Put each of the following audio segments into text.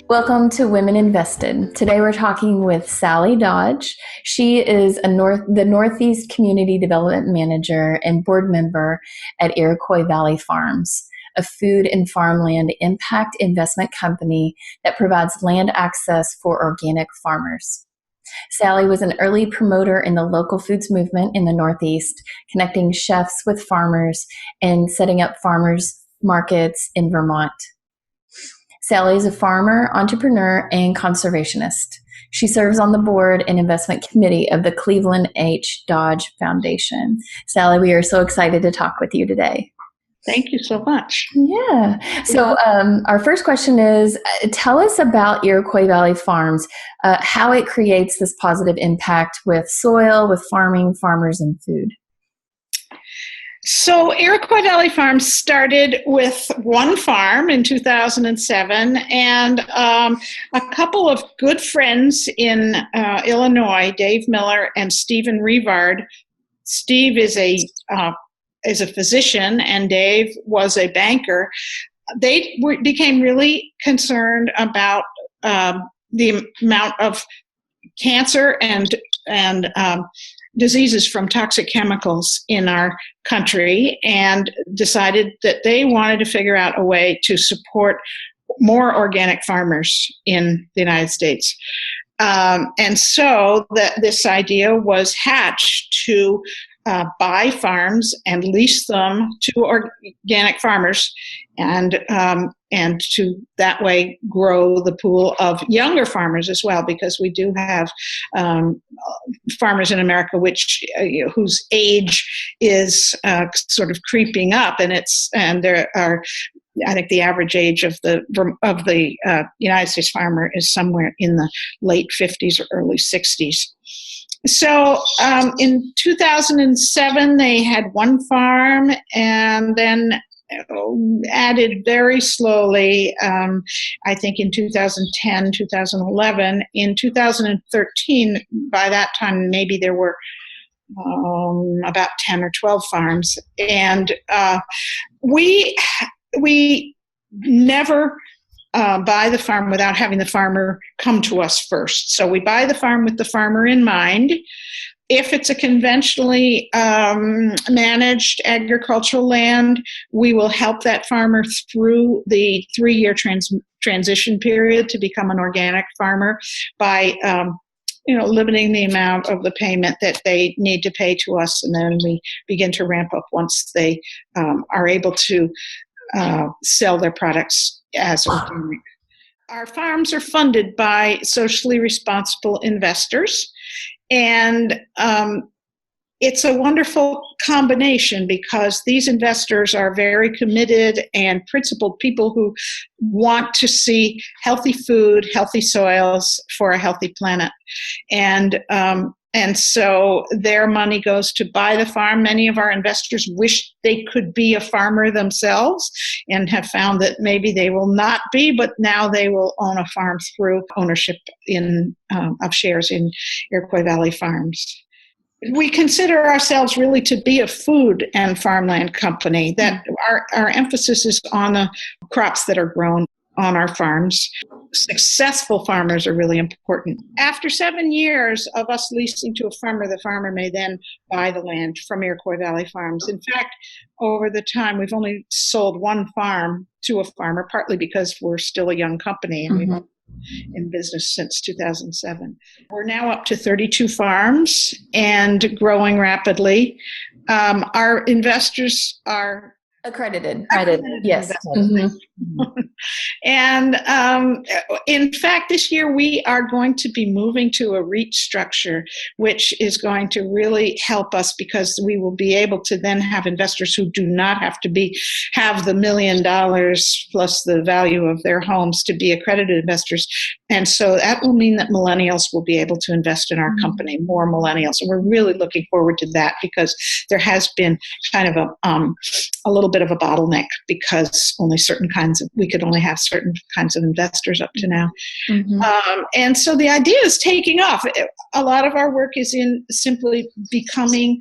Welcome to Women Invested. Today we're talking with Sally Dodge. She is the Northeast Community Development Manager and board member at Iroquois Valley Farms, a food and farmland impact investment company that provides land access for organic farmers. Sally was an early promoter in the local foods movement in the Northeast, connecting chefs with farmers and setting up farmers markets in Vermont. Sally is a farmer, entrepreneur, and conservationist. She serves on the board and investment committee of the Cleveland H. Dodge Foundation. Sally, we are so excited to talk with you today. Thank you so much. Yeah. So our first question is, tell us about Iroquois Valley Farms, how it creates this positive impact with soil, with farming, farmers, and food. So Iroquois Valley Farms started with one farm in 2007, and a couple of good friends in Illinois, Dave Miller and Stephen Revard. Steve is a physician, and Dave was a banker. They became really concerned about the amount of cancer and diseases from toxic chemicals in our country, and decided that they wanted to figure out a way to support more organic farmers in the United States. And so this idea was hatched to buy farms and lease them to organic farmers, and to that way grow the pool of younger farmers as well, because we do have farmers in America whose age is sort of creeping up, and there are, I think the average age of the United States farmer is somewhere in the late 50s or early 60s. So in 2007, they had one farm, and then added very slowly, I think in 2010, 2011. In 2013, by that time, maybe there were about 10 or 12 farms. And we never buy the farm without having the farmer come to us first. So we buy the farm with the farmer in mind. If it's a conventionally managed agricultural land, we will help that farmer through the 3-year transition period to become an organic farmer by limiting the amount of the payment that they need to pay to us, and then we begin to ramp up once they are able to sell their products as organic. Our farms are funded by socially responsible investors, and it's a wonderful combination because these investors are very committed and principled people who want to see healthy food, healthy soils for a healthy planet. And so their money goes to buy the farm. Many of our investors wish they could be a farmer themselves and have found that maybe they will not be, but now they will own a farm through ownership of shares in Iroquois Valley Farms. We consider ourselves really to be a food and farmland company, that our emphasis is on the crops that are grown on our farms. Successful farmers are really important. After 7 years of us leasing to a farmer, the farmer may then buy the land from Iroquois Valley Farms. In fact, over the time, we've only sold one farm to a farmer, partly because we're still a young company and we've been in business since 2007. We're now up to 32 farms and growing rapidly. Our investors are Accredited, yes. And in fact, this year we are going to be moving to a REIT structure, which is going to really help us because we will be able to then have investors who do not have to have the $1 million plus the value of their homes to be accredited investors. And so that will mean that millennials will be able to invest in our company, more millennials. And we're really looking forward to that because there has been kind of a little bit of a bottleneck because we could only have certain kinds of investors up to now. And so the idea is taking off. A lot of our work is in simply becoming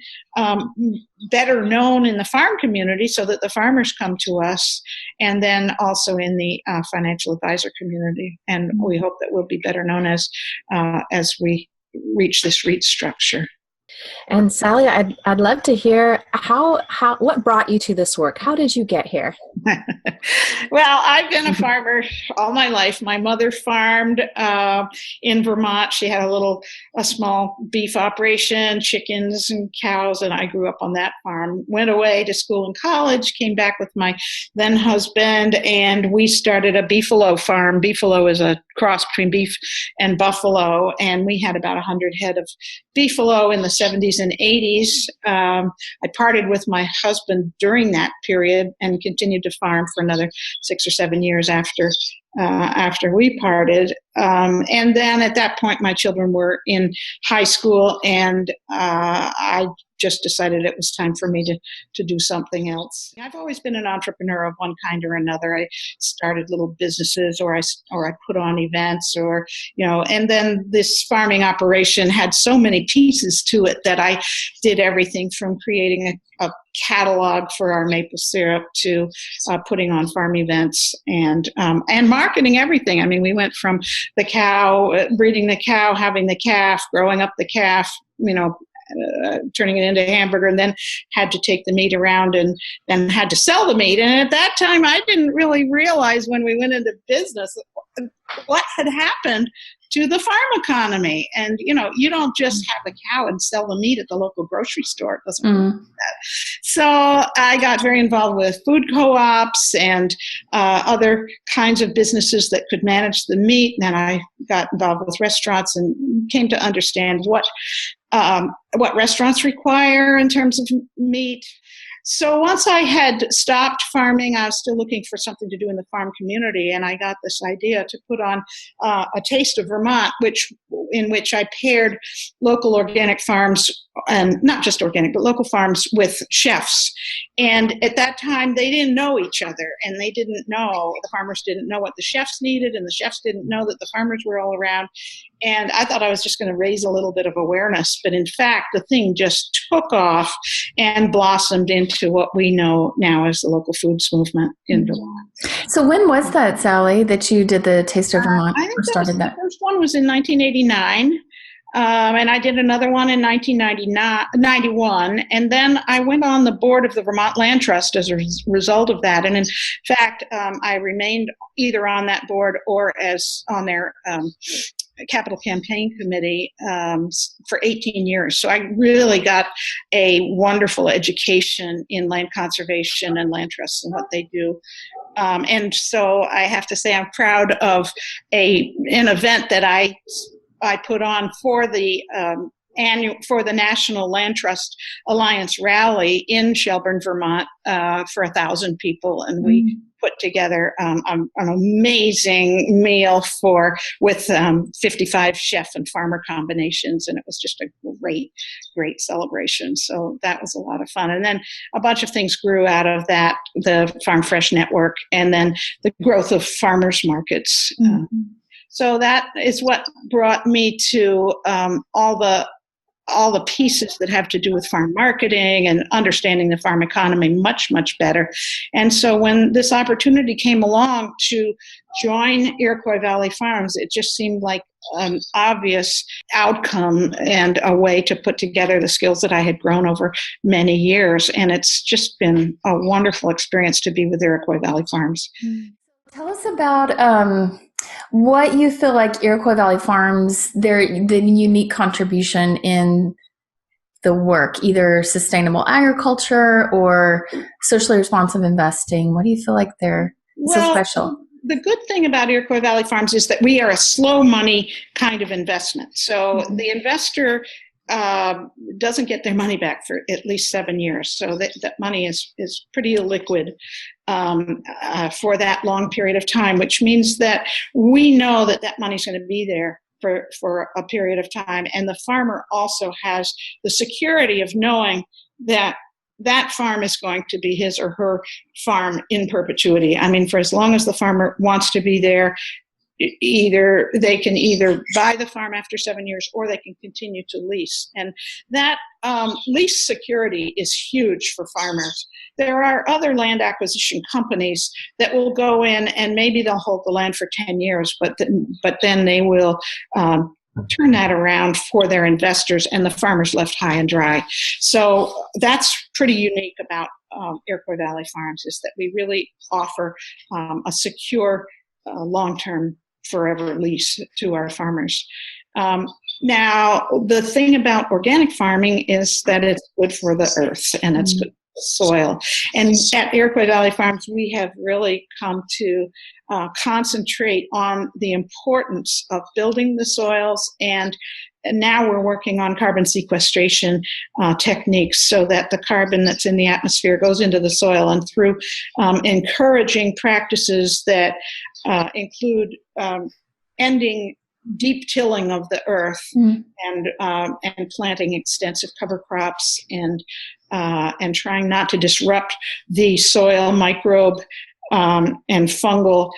better known in the farm community so that the farmers come to us, and then also in the financial advisor community. And we hope that we'll be better known as we reach this REIT structure. And Sally, I'd love to hear what brought you to this work. How did you get here? Well, I've been a farmer all my life. My mother farmed in Vermont. She had a small beef operation, chickens and cows, and I grew up on that farm. Went away to school and college, came back with my then husband, and we started a beefalo farm. Beefalo is a cross between beef and buffalo, and we had about 100 head of beefalo in the 70s and 80s. I parted with my husband during that period and continued to farm for another 6 or 7 years after we parted. And then at that point, my children were in high school, and I just decided it was time for me to do something else. I've always been an entrepreneur of one kind or another. I started little businesses, or I put on events, or, and then this farming operation had so many pieces to it that I did everything from creating a catalog for our maple syrup to putting on farm events and marketing everything. I mean, we went from the cow, breeding the cow, having the calf, growing up the calf, turning it into a hamburger, and then had to take the meat around and then had to sell the meat. And at that time, I didn't really realize when we went into business what had happened to the farm economy. And, you don't just have a cow and sell the meat at the local grocery store. It doesn't work like that. So I got very involved with food co-ops and other kinds of businesses that could manage the meat. And then I got involved with restaurants and came to understand what restaurants require in terms of meat. So once I had stopped farming, I was still looking for something to do in the farm community, and I got this idea to put on a Taste of Vermont, in which I paired local organic farms, and not just organic, but local farms, with chefs. And at that time, they didn't know each other, and the farmers didn't know what the chefs needed, and the chefs didn't know that the farmers were all around. And I thought I was just going to raise a little bit of awareness, but in fact, the thing just took off and blossomed into what we know now as the local foods movement in Vermont. So when was that, Sally, that you did the Taste of Vermont, I think or started that? The first one was in 1989. And I did another one in 1991. And then I went on the board of the Vermont Land Trust as a result of that. And in fact, I remained either on that board or as on their capital campaign committee for 18 years. So I really got a wonderful education in land conservation and land trusts and what they do. And so I have to say I'm proud of an event that I put on for the National Land Trust Alliance rally in Shelburne, Vermont, for 1,000 people, and we put together an amazing meal with 55 chef and farmer combinations, and it was just a great celebration. So that was a lot of fun. And then a bunch of things grew out of that: the Farm Fresh Network, and then the growth of farmers markets. So that is what brought me to all the pieces that have to do with farm marketing and understanding the farm economy much, much better. And so when this opportunity came along to join Iroquois Valley Farms, it just seemed like an obvious outcome and a way to put together the skills that I had grown over many years. And it's just been a wonderful experience to be with Iroquois Valley Farms. Tell us about what you feel like Iroquois Valley Farms, the unique contribution in the work, either sustainable agriculture or socially responsive investing. What do you feel like they're so special? The good thing about Iroquois Valley Farms is that we are a slow money kind of investment. So the investor doesn't get their money back for at least 7 years. So that money is pretty illiquid for that long period of time, which means that we know that money is going to be there for a period of time. And the farmer also has the security of knowing that farm is going to be his or her farm in perpetuity. I mean, for as long as the farmer wants to be there, either they can either buy the farm after 7 years, or they can continue to lease. And that lease security is huge for farmers. There are other land acquisition companies that will go in and maybe they'll hold the land for 10 years, but then they will turn that around for their investors, and the farmer's left high and dry. So that's pretty unique about Iroquois Valley Farms, is that we really offer a secure, long-term, forever lease to our farmers. Now, the thing about organic farming is that it's good for the earth and it's good for the soil. And at Iroquois Valley Farms, we have really come to concentrate on the importance of building the soils, and now we're working on carbon sequestration techniques so that the carbon that's in the atmosphere goes into the soil, and through encouraging practices that include ending deep tilling of the earth and planting extensive cover crops, and trying not to disrupt the soil microbe and fungal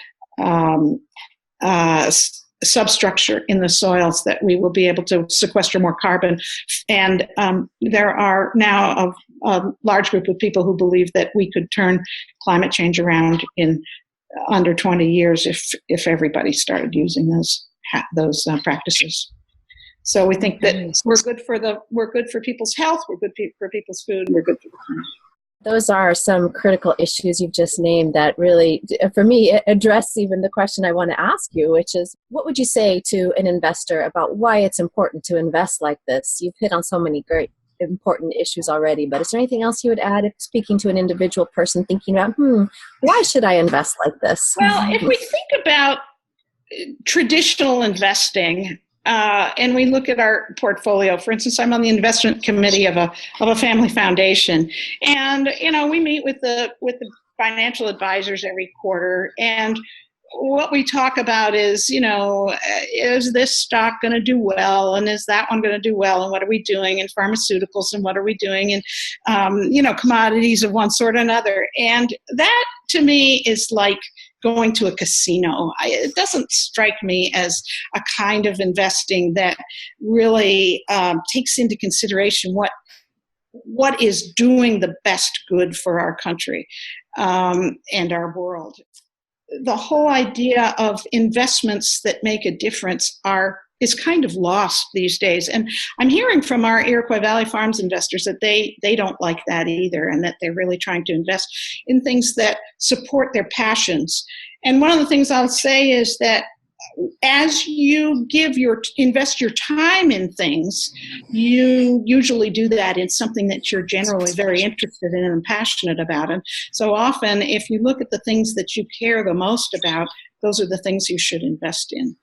substructure in the soils, that we will be able to sequester more carbon. And there are now a large group of people who believe that we could turn climate change around in under 20 years if everybody started using those practices. So we think that we're good for people's health, we're good for people's food, we're good for the planet. Those are some critical issues you've just named that really, for me, address even the question I want to ask you, which is, what would you say to an investor about why it's important to invest like this? You've hit on so many great important issues already, but is there anything else you would add if speaking to an individual person thinking about, why should I invest like this? Well, if we think about traditional investing, and we look at our portfolio, for instance, I'm on the investment committee of a family foundation, and we meet with the financial advisors every quarter, and what we talk about is, is this stock going to do well, and is that one going to do well, and what are we doing in pharmaceuticals, and what are we doing in commodities of one sort or another. And that to me is like going to a casino. It doesn't strike me as a kind of investing that really takes into consideration what is doing the best good for our country and our world. The whole idea of investments that make a difference is kind of lost these days. And I'm hearing from our Iroquois Valley Farms investors that they don't like that either, and that they're really trying to invest in things that support their passions. And one of the things I'll say is that as you invest your time in things, you usually do that in something that you're generally very interested in and passionate about. And so often, if you look at the things that you care the most about, those are the things you should invest in.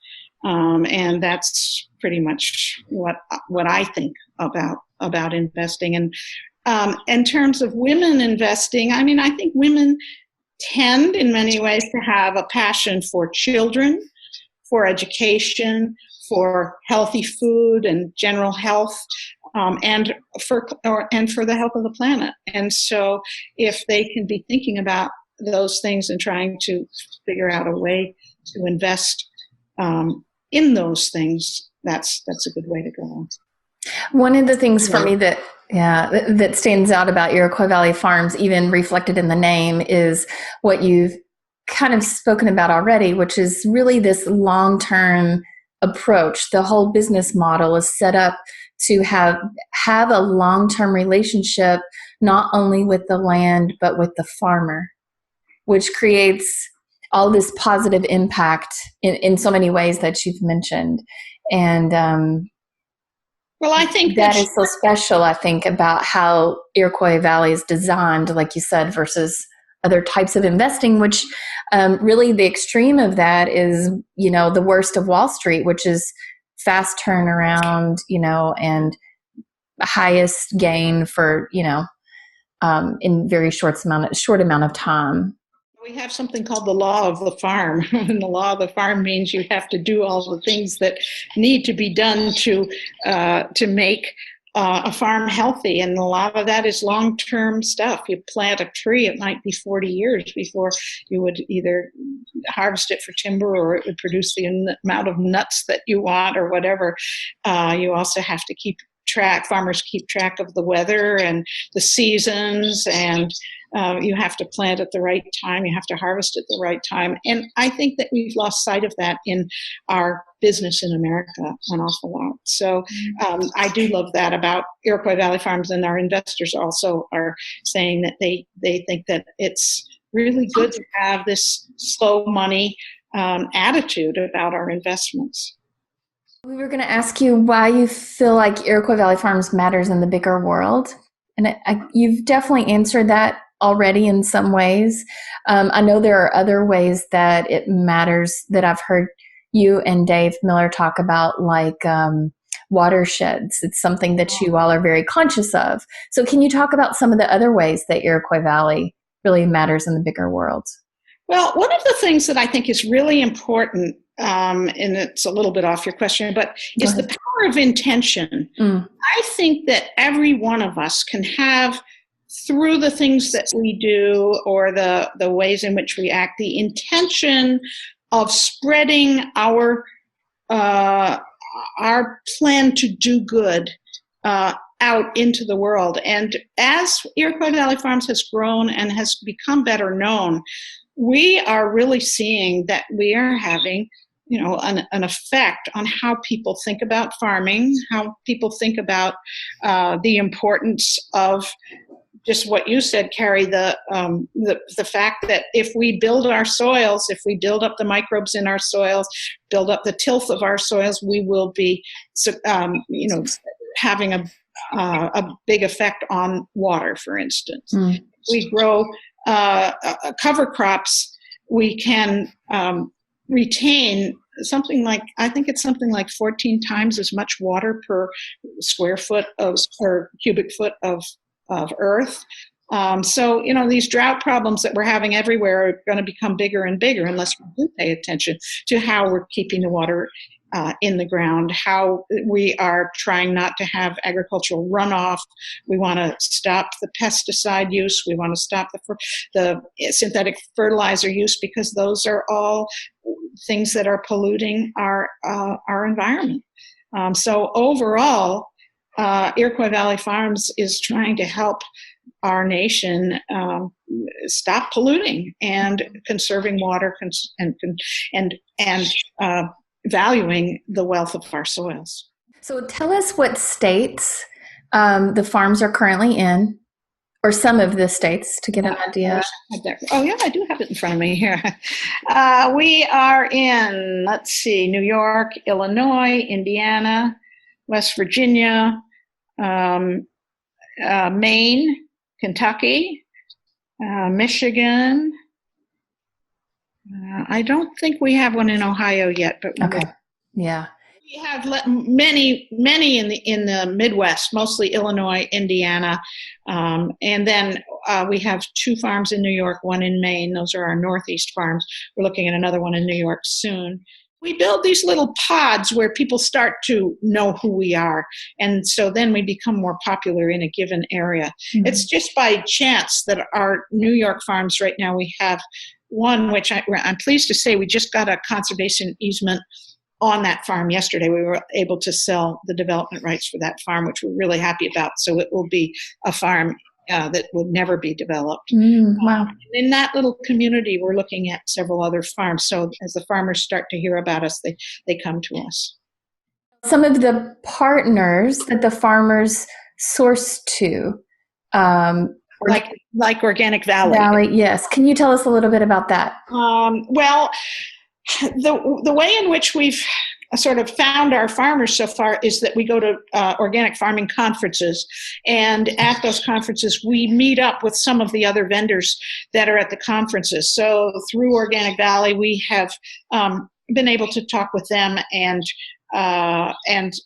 And that's pretty much what I think about investing. And in terms of women investing, I think women tend in many ways to have a passion for children, for education, for healthy food and general health, and for the health of the planet. And so if they can be thinking about those things and trying to figure out a way to invest in those things, that's a good way to go. One of the things for me that stands out about Iroquois Valley Farms, even reflected in the name, is what you've kind of spoken about already, which is really this long-term approach. The whole business model is set up to have a long-term relationship, not only with the land, but with the farmer, which creates all this positive impact in so many ways that you've mentioned. And well, I think that is so special, I think, about how Iroquois Valley is designed, like you said, versus other types of investing, which really the extreme of that is, the worst of Wall Street, which is fast turnaround, and highest gain for, in very short amount of time. We have something called the law of the farm. And the law of the farm means you have to do all the things that need to be done to make a farm healthy, and a lot of that is long-term stuff. You plant a tree, it might be 40 years before you would either harvest it for timber or it would produce the amount of nuts that you want or whatever. You also have to farmers keep track of the weather and the seasons, and you have to plant at the right time. You have to harvest at the right time. And I think that we've lost sight of that in our business in America an awful lot. So I do love that about Iroquois Valley Farms, and our investors also are saying that they think that it's really good to have this slow money attitude about our investments. We were going to ask you why you feel like Iroquois Valley Farms matters in the bigger world. And you've definitely answered that already in some ways. I know there are other ways that it matters that I've heard you and Dave Miller talk about, like watersheds. It's something that you all are very conscious of. So can you talk about some of the other ways that Iroquois Valley really matters in the bigger world? Well, one of the things that I think is really important, and it's a little bit off your question, but is the power of intention. I think that every one of us can have, through the things that we do or the ways in which we act, the intention of spreading our plan to do good out into the world. And as Iroquois Valley Farms has grown and has become better known, we are really seeing that we are having, an effect on how people think about farming, how people think about the importance of just what you said, Carrie, the fact that if we build our soils, if we build up the microbes in our soils, build up the tilth of our soils, we will be, having a big effect on water, for instance. We grow cover crops, we can retain I think it's something like 14 times as much water per square foot or cubic foot of earth. So, these drought problems that we're having everywhere are going to become bigger and bigger unless we do pay attention to how we're keeping the water in the ground, how we are trying not to have agricultural runoff. We want to stop the pesticide use. We want to stop the synthetic fertilizer use, because those are all things that are polluting our environment. So overall, Iroquois Valley Farms is trying to help our nation stop polluting and conserving water and valuing the wealth of our soils. So tell us what states the farms are currently in, or some of the states, to get an idea. Oh, yeah, I do have it in front of me here. We are in, New York, Illinois, Indiana, West Virginia, Maine, Kentucky, Michigan. I don't think we have one in Ohio yet, but okay, yeah, we have many in the Midwest, mostly Illinois, Indiana, and then we have 2 farms in New York, 1 in Maine. Those are our Northeast farms. We're looking at another one in New York soon. We build these little pods where people start to know who we are, and so then we become more popular in a given area. It's just by chance that our New York farms right now, we have one which I'm pleased to say we just got a conservation easement on that farm yesterday. We were able to sell the development rights for that farm, which we're really happy about. So it will be a farm that will never be developed. Wow. In that little community, we're looking at several other farms. So as the farmers start to hear about us, they come to us. Some of the partners that the farmers source to, like Organic Valley. Yes. Can you tell us a little bit about that? Well, the way in which we've sort of found our farmers so far is that we go to organic farming conferences, and at those conferences we meet up with some of the other vendors that are at the conferences. So through Organic Valley, we have been able to talk with them, and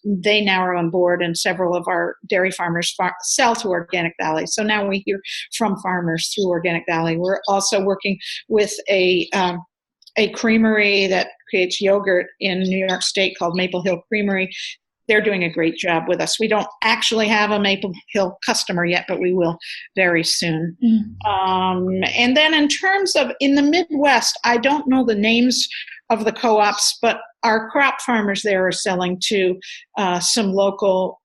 they now are on board, and several of our dairy farmers sell to Organic Valley. So now we hear from farmers through Organic Valley. We're also working with a creamery that creates yogurt in New York State called Maple Hill Creamery. they're doing a great job with us. We don't actually have a Maple Hill customer yet, but we will very soon. And then in terms of in the Midwest, I don't know the names of the co-ops, but our crop farmers there are selling to some local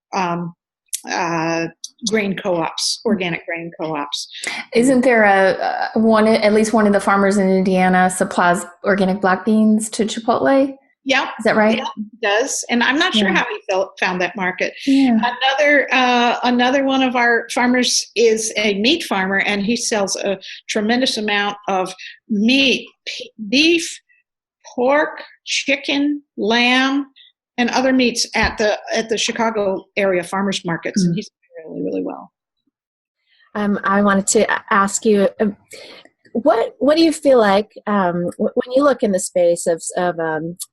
grain co-ops, organic grain co-ops. Isn't there at least one of the farmers in Indiana supplies organic black beans to Chipotle? Yeah, is that right? Yeah, it does, and I'm not sure how he found that market. Yeah. Another one of our farmers is a meat farmer, and he sells a tremendous amount of meat, beef, pork, chicken, lamb, and other meats at the Chicago area farmers markets, and he's doing really, really well. I wanted to ask you, what do you feel like when you look in the space of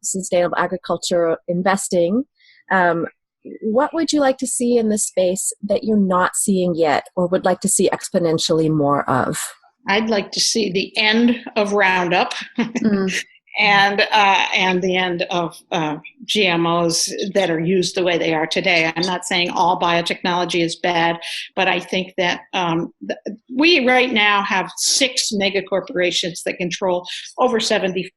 sustainable agriculture investing? What would you like to see in this space that you're not seeing yet, or would like to see exponentially more of? I'd like to see the end of Roundup. And the end of GMOs that are used the way they are today. I'm not saying all biotechnology is bad, but I think that we right now have 6 mega corporations that control over 70%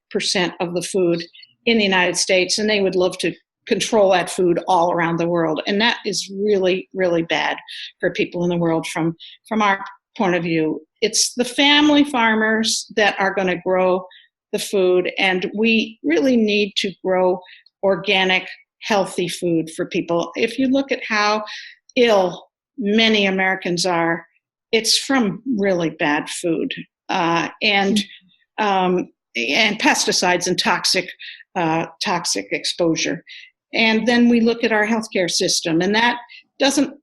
of the food in the United States, and they would love to control that food all around the world. And that is really, really bad for people in the world from our point of view. It's the family farmers that are going to grow the food, and we really need to grow organic, healthy food for people. If you look at how ill many Americans are, it's from really bad food and pesticides and toxic exposure. And then we look at our healthcare system, and that doesn't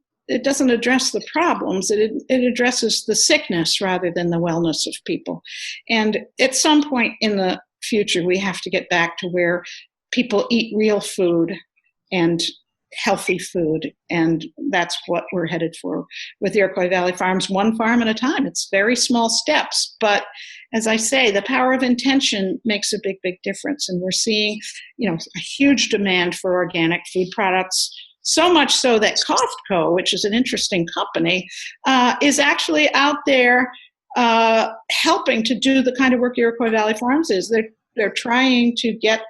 address the problems. It addresses the sickness rather than the wellness of people. And at some point in the future, we have to get back to where people eat real food and healthy food. And that's what we're headed for with Iroquois Valley Farms, one farm at a time. It's very small steps. But as I say, the power of intention makes a big, big difference. And we're seeing, a huge demand for organic food products. So much so that Costco, which is an interesting company, is actually out there helping to do the kind of work Iroquois Valley Farms is. They're trying to get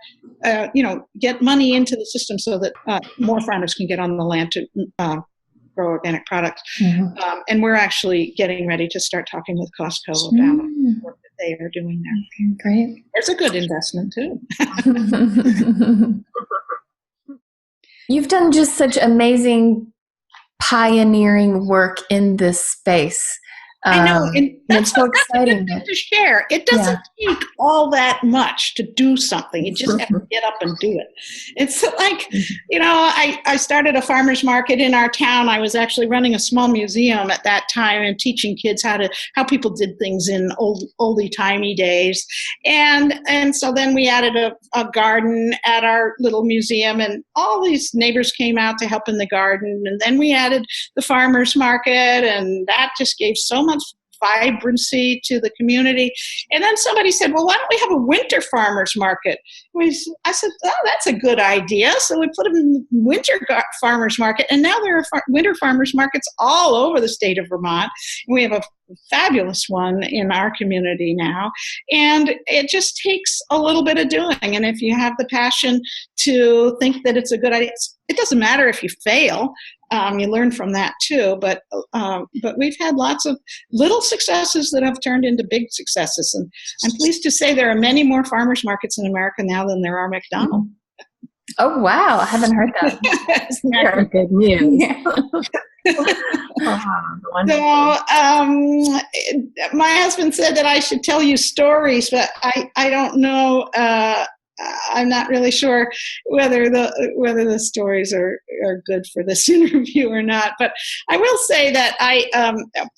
money into the system so that more farmers can get on the land to grow organic products. And we're actually getting ready to start talking with Costco about the work that they are doing there. Great. It's a good investment too. You've done just such amazing pioneering work in this space. I know, and it's so exciting to share. It doesn't take all that much to do something. You just have to get up and do it. It's like, I started a farmer's market in our town. I was actually running a small museum at that time and teaching kids how people did things in oldie timey days. And so then we added a garden at our little museum, and all these neighbors came out to help in the garden. And then we added the farmer's market, and that just gave so much vibrancy to the community. And then somebody said, well, why don't we have a winter farmers market? I said, oh, that's a good idea. So we put them in winter farmers market, and now there are winter farmers markets all over the state of Vermont. We have a fabulous one in our community now, and it just takes a little bit of doing. And if you have the passion to think that it's a good idea, it doesn't matter if you fail. You learn from that too, but we've had lots of little successes that have turned into big successes, and I'm pleased to say there are many more farmers markets in America now than there are McDonald's. Oh wow, I haven't heard that. Very good news. So my husband said that I should tell you stories, but I don't know. I'm not really sure whether the stories are good for this interview or not. But I will say that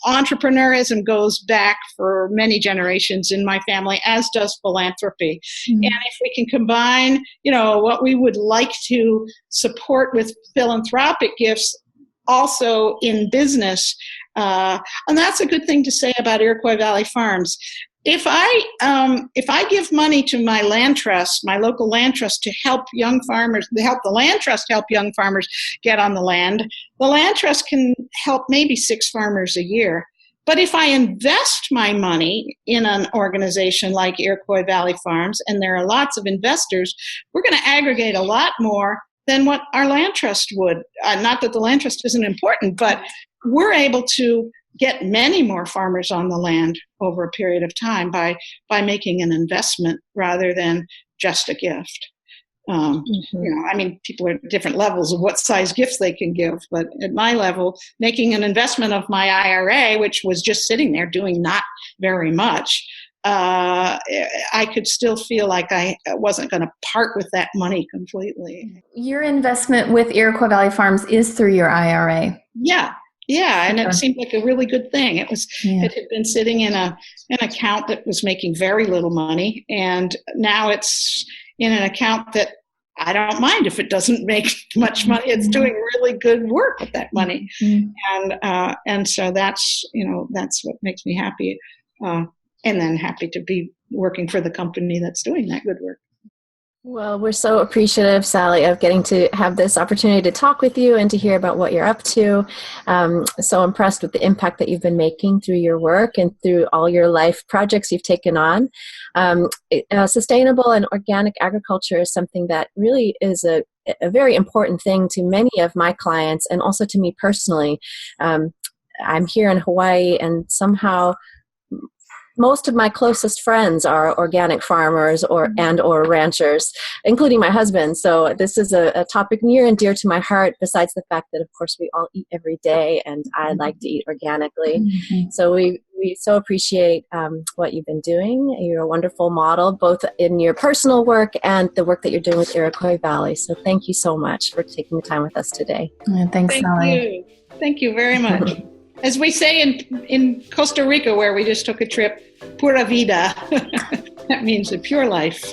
entrepreneurism goes back for many generations in my family, as does philanthropy. And if we can combine, what we would like to support with philanthropic gifts, also in business, and that's a good thing to say about Iroquois Valley Farms. If I give money to my land trust, my local land trust, to help young farmers, to help the land trust help young farmers get on the land trust can help maybe 6 farmers a year. But if I invest my money in an organization like Iroquois Valley Farms, and there are lots of investors, we're going to aggregate a lot more than what our land trust would. Not that the land trust isn't important, but we're able to get many more farmers on the land over a period of time by making an investment rather than just a gift. People are at different levels of what size gifts they can give, but at my level, making an investment of my IRA, which was just sitting there doing not very much, I could still feel like I wasn't going to part with that money completely. Your investment with Iroquois Valley Farms is through your IRA. Yeah, and it seemed like a really good thing. It had been sitting in an account that was making very little money, and now it's in an account that I don't mind if it doesn't make much money. It's doing really good work with that money, and so that's what makes me happy, and then happy to be working for the company that's doing that good work. Well, we're so appreciative, Sally, of getting to have this opportunity to talk with you and to hear about what you're up to. So impressed with the impact that you've been making through your work and through all your life projects you've taken on. Sustainable and organic agriculture is something that really is a very important thing to many of my clients and also to me personally. I'm here in Hawaii, and somehow most of my closest friends are organic farmers or ranchers, including my husband. So this is a topic near and dear to my heart, besides the fact that, of course, we all eat every day, and I like to eat organically. Mm-hmm. So we so appreciate what you've been doing. You're a wonderful model, both in your personal work and the work that you're doing with Iroquois Valley. So thank you so much for taking the time with us today. Thanks, Sally. Thank you very much. As we say in Costa Rica, where we just took a trip, pura vida. That means a pure life.